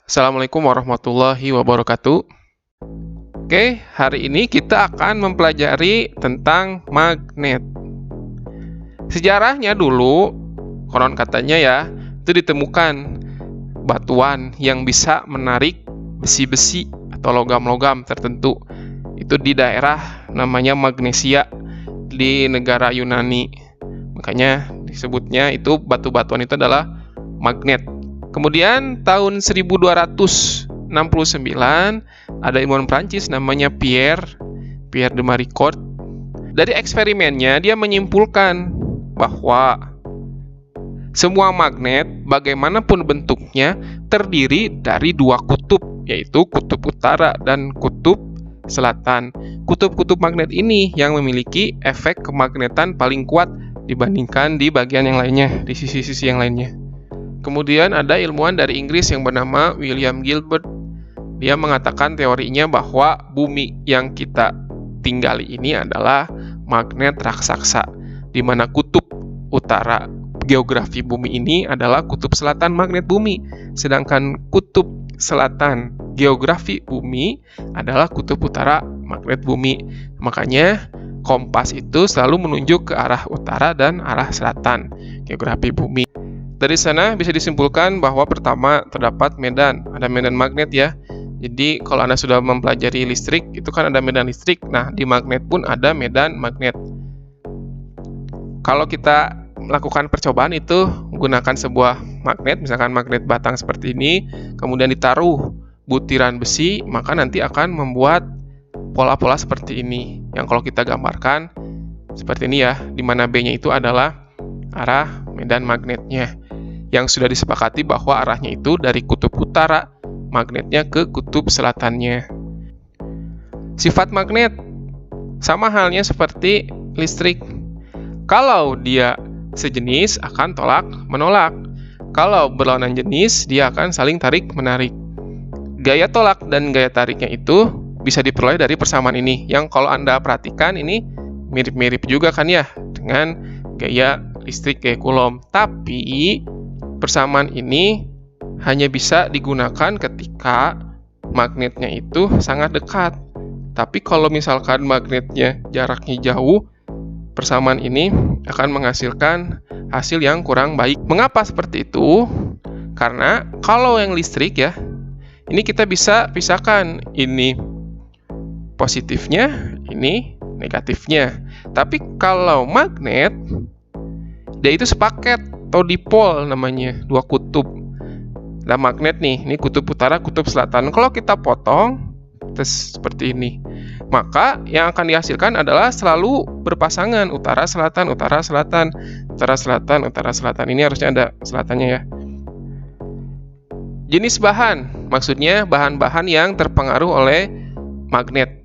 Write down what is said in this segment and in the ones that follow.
Assalamualaikum warahmatullahi wabarakatuh. Oke, hari ini kita akan mempelajari tentang magnet. Sejarahnya dulu, konon katanya ya, itu ditemukan batuan yang bisa menarik besi-besi atau logam-logam tertentu. Itu di daerah namanya Magnesia di negara Yunani. Makanya disebutnya itu batu-batuan itu adalah magnet. Kemudian tahun 1269 ada ilmuwan Prancis namanya Pierre de Maricourt. Dari eksperimennya dia menyimpulkan bahwa semua magnet bagaimanapun bentuknya terdiri dari dua kutub, yaitu kutub utara dan kutub selatan. Kutub-kutub magnet ini yang memiliki efek kemagnetan paling kuat dibandingkan di bagian yang lainnya, di sisi-sisi yang lainnya. Kemudian ada ilmuwan dari Inggris yang bernama William Gilbert. Dia mengatakan teorinya bahwa bumi yang kita tinggali ini adalah magnet raksasa, di mana kutub utara geografi bumi ini adalah kutub selatan magnet bumi, sedangkan kutub selatan geografi bumi adalah kutub utara magnet bumi. Makanya kompas itu selalu menunjuk ke arah utara dan arah selatan geografi bumi. Dari sana bisa disimpulkan bahwa pertama terdapat medan, ada medan magnet ya. Jadi kalau Anda sudah mempelajari listrik, itu kan ada medan listrik. Nah, di magnet pun ada medan magnet. Kalau kita melakukan percobaan itu menggunakan sebuah magnet, misalkan magnet batang seperti ini, kemudian ditaruh butiran besi, maka nanti akan membuat pola-pola seperti ini. Yang kalau kita gambarkan seperti ini ya, di mana B-nya itu adalah arah medan magnetnya, yang sudah disepakati bahwa arahnya itu dari kutub utara magnetnya ke kutub selatannya. Sifat magnet sama halnya seperti listrik. Kalau dia sejenis akan tolak-menolak. Kalau berlawanan jenis, dia akan saling tarik-menarik. Gaya tolak dan gaya tariknya itu bisa diperoleh dari persamaan ini, yang kalau Anda perhatikan ini mirip-mirip juga kan ya dengan gaya listrik gaya Coulomb. Tapi persamaan ini hanya bisa digunakan ketika magnetnya itu sangat dekat. Tapi kalau misalkan magnetnya jaraknya jauh, persamaan ini akan menghasilkan hasil yang kurang baik. Mengapa seperti itu? Karena kalau yang listrik ya, ini kita bisa pisahkan, ini positifnya, ini negatifnya. Tapi kalau magnet, dia itu sepaket atau dipol namanya, dua kutub. Ada magnet nih, ini kutub utara, kutub selatan. Kalau kita potong, seperti ini, maka yang akan dihasilkan adalah selalu berpasangan utara selatan, utara selatan, utara selatan, utara selatan. Ini harusnya ada selatannya ya. Jenis bahan, maksudnya bahan-bahan yang terpengaruh oleh magnet.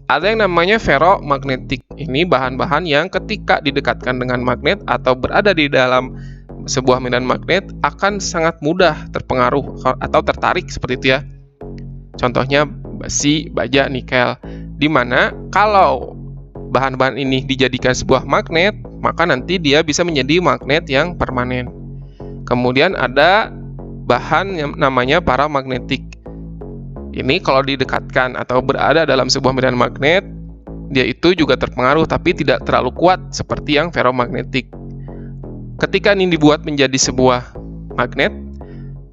Ada yang namanya ferromagnetik. Ini bahan-bahan yang ketika didekatkan dengan magnet atau berada di dalam sebuah medan magnet akan sangat mudah terpengaruh atau tertarik seperti itu ya. Contohnya besi, baja, nikel. Di mana kalau bahan-bahan ini dijadikan sebuah magnet, maka nanti dia bisa menjadi magnet yang permanen. Kemudian ada bahan yang namanya paramagnetik. Ini kalau didekatkan atau berada dalam sebuah medan magnet, dia itu juga terpengaruh tapi tidak terlalu kuat seperti yang ferromagnetik. Ketika ini dibuat menjadi sebuah magnet,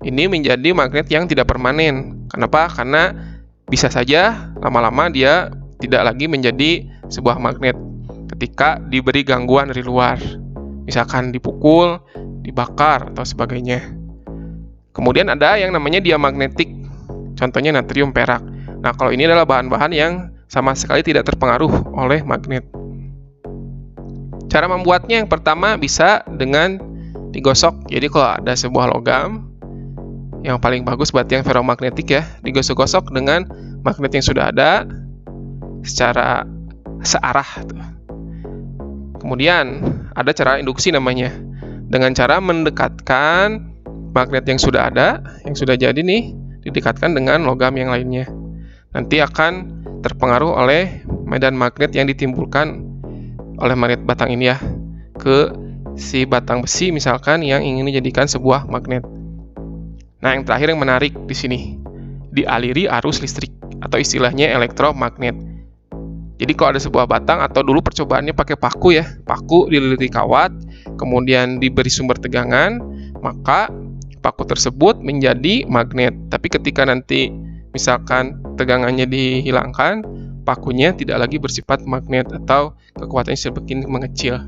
ini menjadi magnet yang tidak permanen. Kenapa? Karena bisa saja lama-lama dia tidak lagi menjadi sebuah magnet ketika diberi gangguan dari luar. Misalkan dipukul, dibakar, atau sebagainya. Kemudian ada yang namanya diamagnetik. Contohnya natrium perak. Nah, kalau ini adalah bahan-bahan yang sama sekali tidak terpengaruh oleh magnet. Cara membuatnya yang pertama bisa dengan digosok. Jadi kalau ada sebuah logam, yang paling bagus buat yang ferromagnetik ya, digosok-gosok dengan magnet yang sudah ada secara searah. Kemudian ada cara induksi namanya. Dengan cara mendekatkan magnet yang sudah ada, yang sudah jadi nih, didekatkan dengan logam yang lainnya. Nanti akan terpengaruh oleh medan magnet yang ditimbulkan oleh magnet batang ini ya, ke si batang besi misalkan yang ingin dijadikan sebuah magnet. Nah, yang terakhir yang menarik di sini, dialiri arus listrik atau istilahnya elektromagnet. Jadi kalau ada sebuah batang atau dulu percobaannya pakai paku ya, paku dililiti kawat, kemudian diberi sumber tegangan, maka paku tersebut menjadi magnet. Tapi ketika nanti misalkan tegangannya dihilangkan, pakunya tidak lagi bersifat magnet atau kekuatannya semakin mengecil.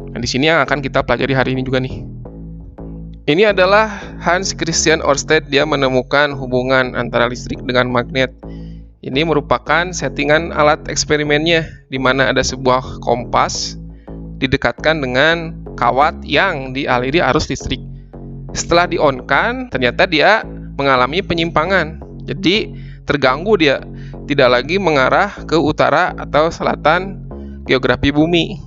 Nah, di sini yang akan kita pelajari hari ini juga nih. Ini adalah Hans Christian Ørsted, dia menemukan hubungan antara listrik dengan magnet. Ini merupakan settingan alat eksperimennya, di mana ada sebuah kompas didekatkan dengan kawat yang dialiri arus listrik. Setelah di-on-kan, ternyata dia mengalami penyimpangan. Jadi terganggu dia, tidak lagi mengarah ke utara atau selatan geografi bumi.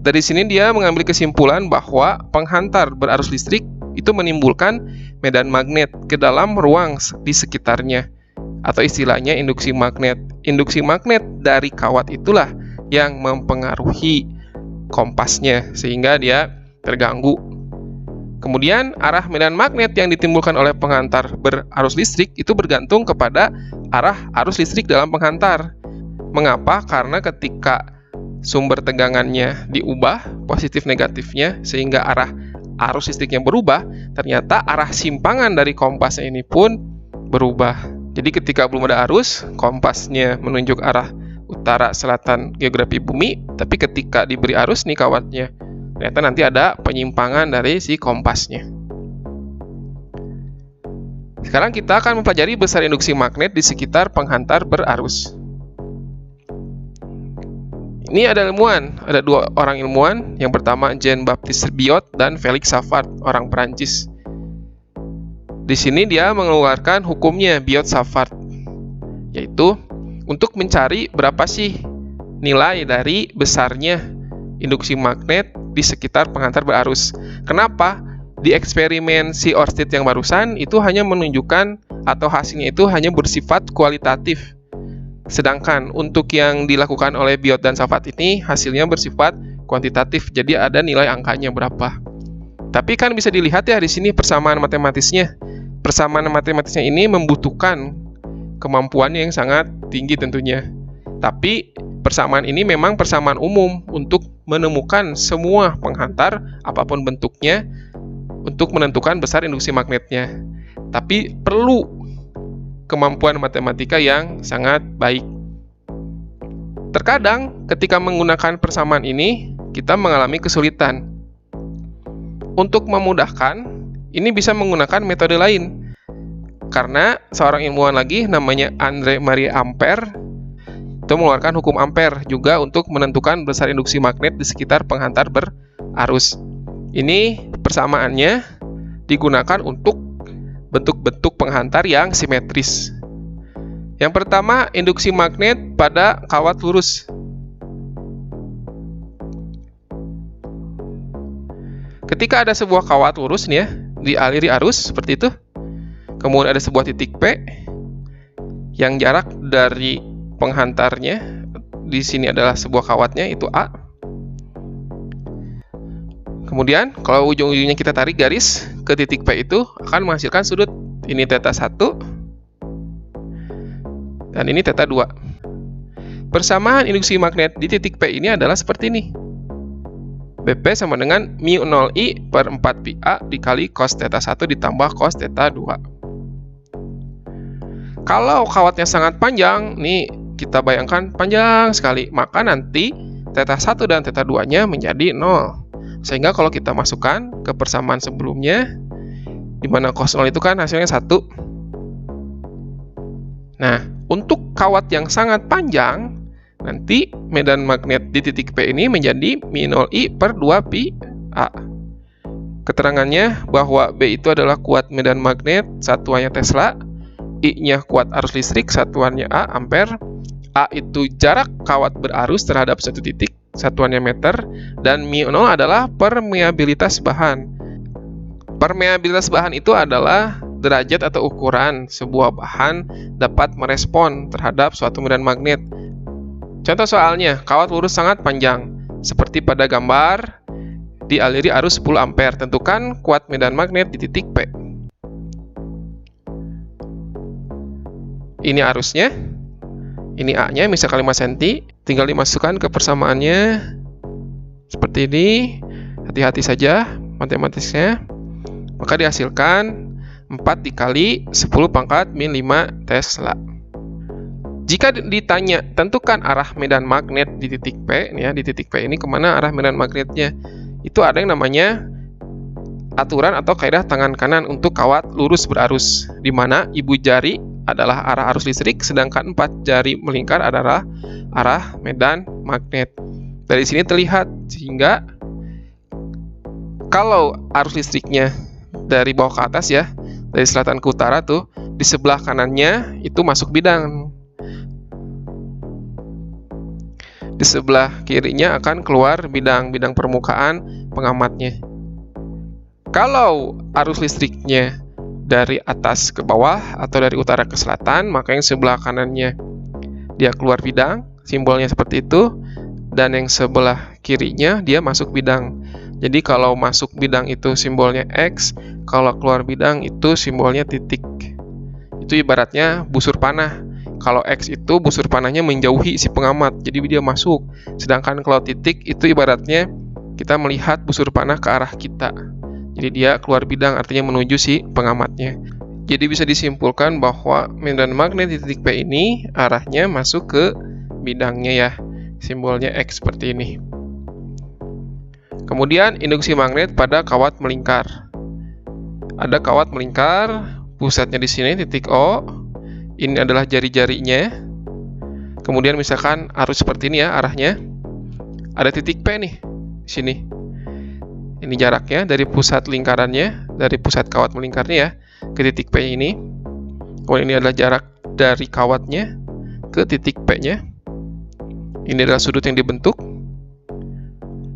Dari sini dia mengambil kesimpulan bahwa penghantar berarus listrik itu menimbulkan medan magnet ke dalam ruang di sekitarnya, atau istilahnya induksi magnet. Induksi magnet dari kawat itulah yang mempengaruhi kompasnya sehingga dia terganggu. Kemudian arah medan magnet yang ditimbulkan oleh penghantar berarus listrik itu bergantung kepada arah arus listrik dalam penghantar. Mengapa? Karena ketika sumber tegangannya diubah positif negatifnya sehingga arah arus listriknya berubah, ternyata arah simpangan dari kompasnya ini pun berubah. Jadi ketika belum ada arus, kompasnya menunjuk arah utara selatan geografi bumi, tapi ketika diberi arus nih kawatnya, ternyata nanti ada penyimpangan dari si kompasnya. Sekarang kita akan mempelajari besar induksi magnet di sekitar penghantar berarus. Ini ada ilmuwan, ada dua orang ilmuwan. Yang pertama Jean-Baptiste Biot dan Félix Savart, orang Perancis. Di sini dia mengeluarkan hukumnya Biot-Savart, yaitu untuk mencari berapa sih nilai dari besarnya induksi magnet di sekitar penghantar berarus. Kenapa? Di eksperimen si Ørsted yang barusan itu hanya menunjukkan atau hasilnya itu hanya bersifat kualitatif. Sedangkan untuk yang dilakukan oleh Biot dan Savart ini hasilnya bersifat kuantitatif, jadi ada nilai angkanya berapa. Tapi kan bisa dilihat ya di sini persamaan matematisnya. Persamaan matematisnya ini membutuhkan kemampuan yang sangat tinggi tentunya. Tapi persamaan ini memang persamaan umum untuk menemukan semua penghantar apapun bentuknya untuk menentukan besar induksi magnetnya. Tapi perlu kemampuan matematika yang sangat baik. Terkadang ketika menggunakan persamaan ini, kita mengalami kesulitan. Untuk memudahkan, ini bisa menggunakan metode lain. Karena seorang ilmuwan lagi namanya André Marie Ampère itu mengeluarkan hukum Ampère juga untuk menentukan besar induksi magnet di sekitar penghantar berarus. Ini persamaannya digunakan untuk bentuk-bentuk penghantar yang simetris. Yang pertama, induksi magnet pada kawat lurus. Ketika ada sebuah kawat lurus nih ya, dialiri arus seperti itu. Kemudian ada sebuah titik P yang jarak dari penghantarnya di sini adalah sebuah kawatnya itu A. Kemudian kalau ujung-ujungnya kita tarik garis ke titik P itu akan menghasilkan sudut. Ini θ 1 dan ini θ 2. Persamaan induksi magnet di titik P ini adalah seperti ini. BP sama dengan mu 0I per 4 pi A dikali cos θ 1 ditambah cos θ 2. Kalau kawatnya sangat panjang, nih kita bayangkan panjang sekali, maka nanti θ 1 dan θ 2-nya menjadi 0. Sehingga kalau kita masukkan ke persamaan sebelumnya, di mana cos 0 itu kan hasilnya 1. Nah, untuk kawat yang sangat panjang, nanti medan magnet di titik P ini menjadi mu 0I per 2 pi A. Keterangannya bahwa B itu adalah kuat medan magnet, satuannya Tesla, I-nya kuat arus listrik, satuannya A, ampere, A itu jarak kawat berarus terhadap satu titik, satuannya meter, dan mu 0 adalah permeabilitas bahan. Permeabilitas bahan itu adalah derajat atau ukuran sebuah bahan dapat merespon terhadap suatu medan magnet. Contoh soalnya, kawat lurus sangat panjang, seperti pada gambar, dialiri arus 10 ampere. Tentukan kuat medan magnet di titik P. Ini arusnya, ini A-nya, misalkan 5 cm, tinggal dimasukkan ke persamaannya seperti ini. Hati-hati saja matematisnya. Maka dihasilkan 4 dikali 10 pangkat min 5 Tesla. Jika ditanya, tentukan arah medan magnet di titik P, ya, di titik P ini kemana arah medan magnetnya? Itu ada yang namanya aturan atau kaidah tangan kanan untuk kawat lurus berarus, di mana ibu jari adalah arah arus listrik, sedangkan 4 jari melingkar adalah arah medan magnet. Dari sini terlihat, sehingga kalau arus listriknya dari bawah ke atas ya, dari selatan ke utara tuh, di sebelah kanannya itu masuk bidang. Di sebelah kirinya akan keluar bidang permukaan pengamatnya. Kalau arus listriknya dari atas ke bawah atau dari utara ke selatan, maka yang sebelah kanannya dia keluar bidang, simbolnya seperti itu, dan yang sebelah kirinya dia masuk bidang. Jadi kalau masuk bidang itu simbolnya X, kalau keluar bidang itu simbolnya titik. Itu ibaratnya busur panah. Kalau X itu busur panahnya menjauhi si pengamat, jadi dia masuk. Sedangkan kalau titik itu ibaratnya kita melihat busur panah ke arah kita. Jadi dia keluar bidang, artinya menuju si pengamatnya. Jadi bisa disimpulkan bahwa medan magnet di titik P ini arahnya masuk ke bidangnya ya. Simbolnya X seperti ini. Kemudian induksi magnet pada kawat melingkar. Ada kawat melingkar, pusatnya di sini titik O. Ini adalah jari-jarinya. Kemudian misalkan arus seperti ini ya arahnya. Ada titik P nih di sini. Ini jaraknya dari pusat lingkarannya, dari pusat kawat melingkarnya ya, ke titik P ini. Kemudian ini adalah jarak dari kawatnya ke titik P-nya. Ini adalah sudut yang dibentuk.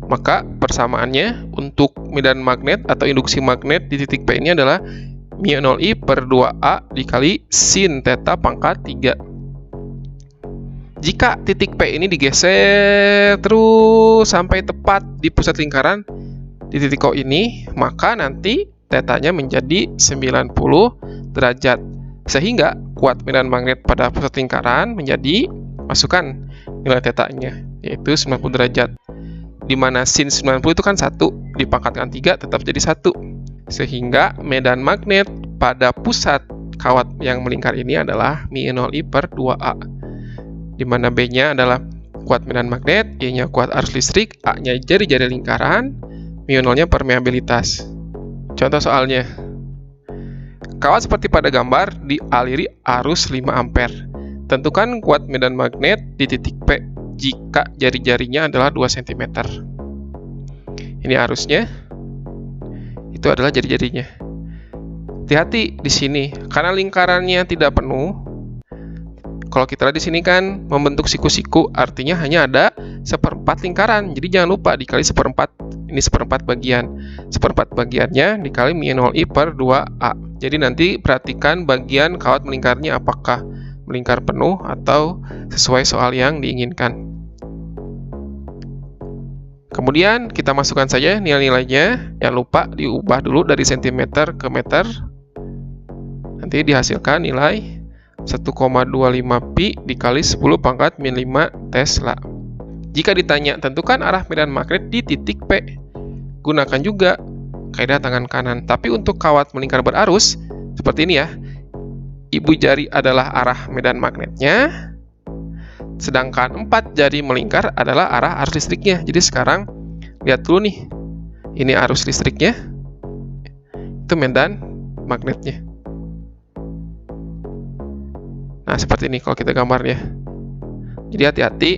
Maka persamaannya untuk medan magnet atau induksi magnet di titik P ini adalah μ0I per 2A dikali sin theta pangkat 3. Jika titik P ini digeser terus sampai tepat di pusat lingkaran di titik O ini, maka nanti tetanya menjadi 90 derajat. Sehingga kuat medan magnet pada pusat lingkaran menjadi, masukkan nilai tetanya, yaitu 90 derajat. Di mana sin 90 itu kan 1, dipangkatkan 3 tetap jadi 1. Sehingga medan magnet pada pusat kawat yang melingkar ini adalah μ0I per 2A. Di mana B-nya adalah kuat medan magnet, Y-nya kuat arus listrik, A-nya jari-jari lingkaran, μ0-nya permeabilitas. Contoh soalnya. Kawat seperti pada gambar dialiri arus 5 ampere. Tentukan kuat medan magnet di titik P jika jari-jarinya adalah 2 cm. Ini arusnya. Itu adalah jari-jarinya. Hati-hati di sini karena lingkarannya tidak penuh. Kalau kita lihat di sini kan membentuk siku-siku, artinya hanya ada seperempat lingkaran. Jadi jangan lupa dikali seperempat. Ini seperempat bagian. Seperempat bagiannya dikali μ0I per 2A. Jadi nanti perhatikan bagian kawat melingkarnya apakah melingkar penuh atau sesuai soal yang diinginkan. Kemudian kita masukkan saja nilai-nilainya. Jangan lupa diubah dulu dari cm ke meter. Nanti dihasilkan nilai 1,25 pi dikali 10 pangkat min 5 Tesla. Jika ditanya, tentukan arah medan magnet di titik P. Gunakan juga kaidah tangan kanan. Tapi untuk kawat melingkar berarus, seperti ini ya. Ibu jari adalah arah medan magnetnya, sedangkan 4 jari melingkar adalah arah arus listriknya. Jadi sekarang, lihat dulu nih. Ini arus listriknya, itu medan magnetnya. Nah, seperti ini kalau kita gambarnya. Jadi hati-hati,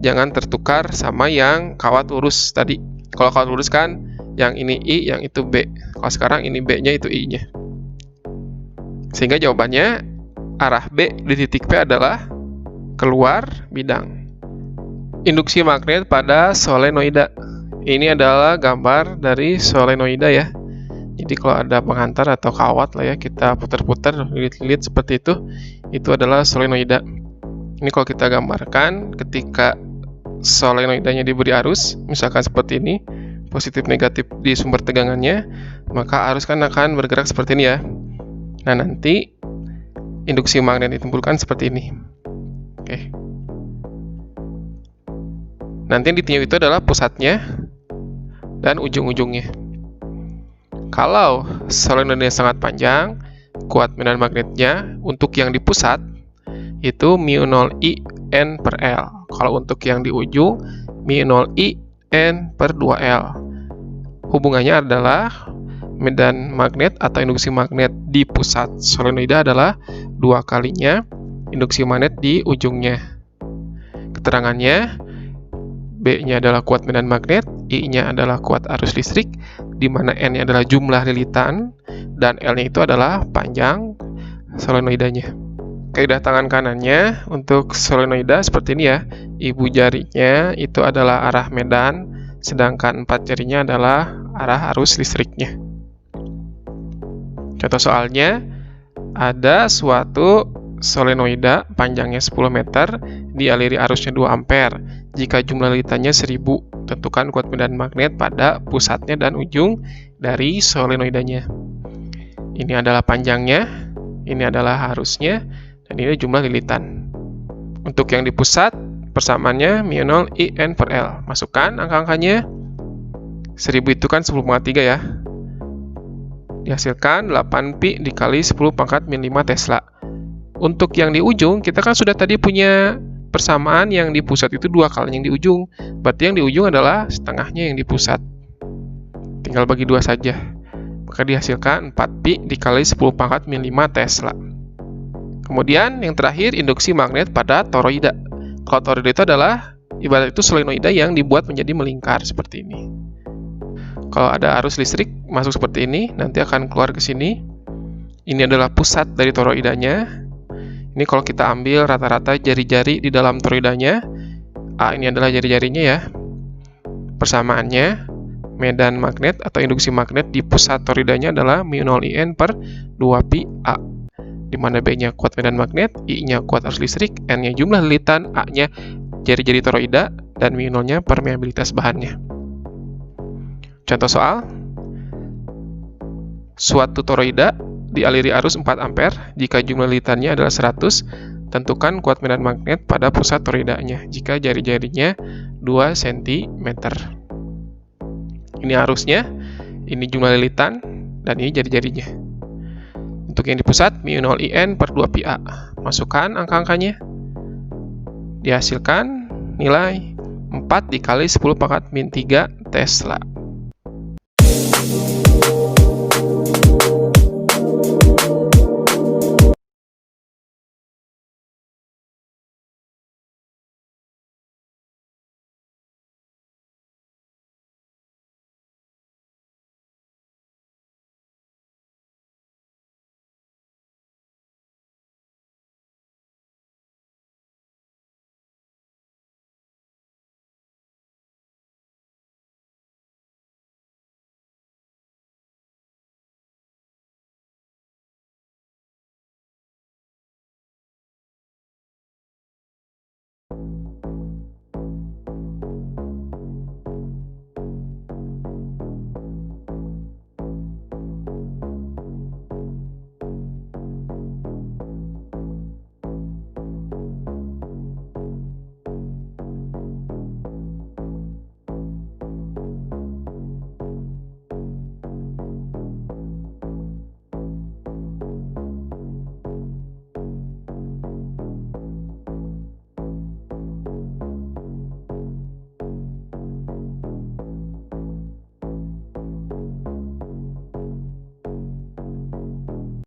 jangan tertukar sama yang kawat lurus tadi. Kalau kawat lurus kan, yang ini I, yang itu B. Kalau sekarang ini B-nya, itu I-nya. Sehingga jawabannya, arah B di titik P adalah keluar bidang. Induksi magnet pada solenoida. Ini adalah gambar dari solenoida ya. Jadi kalau ada penghantar atau kawat lah ya, kita putar-putar, lilit-lilit seperti itu adalah solenoida. Ini kalau kita gambarkan ketika solenoidanya diberi arus, misalkan seperti ini, positif negatif di sumber tegangannya, maka arus kan akan bergerak seperti ini ya. Nah nanti induksi magnet ditimbulkan seperti ini. Oke. Nanti yang ditinjau itu adalah pusatnya dan ujung-ujungnya. Kalau solenoidnya sangat panjang, kuat medan magnetnya untuk yang di pusat itu μ0I N per L. Kalau untuk yang di ujung, μ0I N per 2L. Hubungannya adalah medan magnet atau induksi magnet di pusat solenoida adalah 2 kalinya induksi magnet di ujungnya. Keterangannya, B-nya adalah kuat medan magnet, I-nya adalah kuat arus listrik, di mana N-nya adalah jumlah lilitan, dan L-nya itu adalah panjang solenoidanya. Kaidah tangan kanannya untuk solenoida seperti ini ya. Ibu jarinya itu adalah arah medan, sedangkan 4 jarinya adalah arah arus listriknya. Contoh soalnya, ada suatu solenoida panjangnya 10 meter, dialiri arusnya 2 ampere. Jika jumlah lilitannya 1000, tentukan kuat medan magnet pada pusatnya dan ujung dari solenoidanya. Ini adalah panjangnya, ini adalah arusnya, dan ini jumlah lilitan. Untuk yang di pusat, persamaannya μ0 I N per L. Masukkan angka-angkanya. 1000 itu kan 10,3 ya. Dihasilkan 8pi dikali 10 pangkat min 5 Tesla. Untuk yang di ujung, kita kan sudah tadi punya persamaan yang di pusat itu 2 kali yang di ujung. Berarti yang di ujung adalah setengahnya yang di pusat. Tinggal bagi 2 saja. Maka dihasilkan 4pi dikali 10 pangkat min 5 Tesla. Kemudian yang terakhir, induksi magnet pada toroida. Kalau toroida itu adalah ibarat itu solenoida yang dibuat menjadi melingkar seperti ini. Kalau ada arus listrik masuk seperti ini, nanti akan keluar ke sini. Ini adalah pusat dari toroidanya. Ini kalau kita ambil rata-rata jari-jari di dalam toroidanya, A ini adalah jari-jarinya ya. Persamaannya, medan magnet atau induksi magnet di pusat toroidanya adalah μ0 I N per 2pi A. Di mana B-nya kuat medan magnet, I-nya kuat arus listrik, N-nya jumlah lilitan, A-nya jari-jari toroida, dan μ0-nya permeabilitas bahannya. Contoh soal, suatu toroida dialiri arus 4 ampere, jika jumlah lilitannya adalah 100, tentukan kuat medan magnet pada pusat toroidanya, jika jari-jarinya 2 cm. Ini arusnya, ini jumlah lilitan, dan ini jari-jarinya. Untuk yang di pusat, μ0 I N per 2pi A. Masukkan angka-angkanya. Dihasilkan nilai 4 dikali 10 pangkat min 3 Tesla.